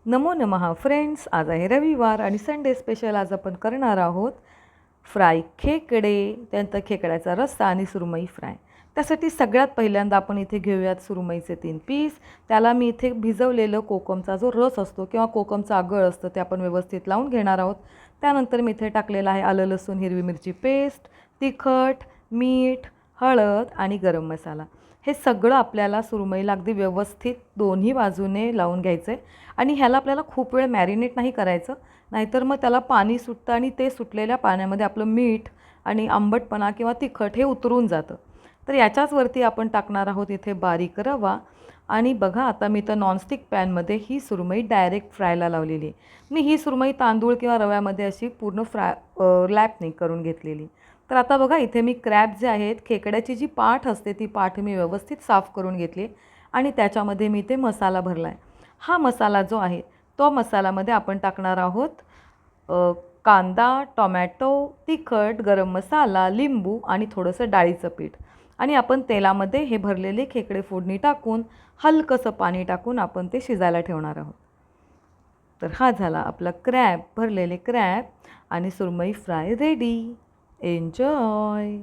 नमो नमः फ्रेंड्स, आज आहे रविवार आणि संडे स्पेशल. आज आपण करणार आहोत फ्राय खेकडे, त्यानंतर खेकड्याचा रस्सा आणि सुरमई फ्राय. त्यासाठी सगळ्यात पहिल्यांदा आपण इथे घेऊयात सुरमईचे 3 पीस. त्याला मी इथे भिजवलेलं कोकमचा जो रस असतो किंवा कोकमचं आगळ असतं ते आपण व्यवस्थित लावून घेणार आहोत. त्यानंतर मी इथे टाकलेलं आहे आलं लसूण हिरवी मिरची पेस्ट, तिखट, मीठ, हळद आणि गरम मसाला. हे सगळं आपल्याला सुरमईला अगदी व्यवस्थित दोन्ही बाजूने लावून घ्यायचं आहे. आणि ह्याला आपल्याला खूप वेळ मॅरिनेट नाही करायचं, नाहीतर मग त्याला पाणी सुटतं आणि ते सुटलेल्या पाण्यामध्ये आपलं मीठ आणि आंबटपणा किंवा तिखट हे उतरून जातं. तर याच्याच वरती आपण टाकणार आहोत इथे बारीक रवा. आणि बघा आता मी तर नॉनस्टिक पॅनमध्ये ही सुरमई डायरेक्ट फ्रायला लावलेली आहे. मी ही सुरमई तांदूळ किंवा रव्यामध्ये अशी पूर्ण लॅप नाही करून घेतलेली. तर आता बघा इथे मी क्रॅब जे आहेत, खेकड्याची जी पाठ असते ती पाठ मी व्यवस्थित साफ करून घेतली आणि त्याच्यामध्ये मी ते मसाला भरला आहे. हा मसाला जो आहे तो मसाल्यामध्ये आपण टाकणार आहोत कांदा, टोमॅटो, तिखट, गरम मसाला, लिंबू आणि थोडंसं डाळीचं पीठ. आणि आपण तेलामध्ये हे भरलेले खेकडे फोडणी टाकून हलकंसं पाणी टाकून आपण ते शिजायला ठेवणार आहोत. तर हा झाला आपला भरलेले क्रॅब आणि सुरमई फ्राय रेडी. एन्जॉय.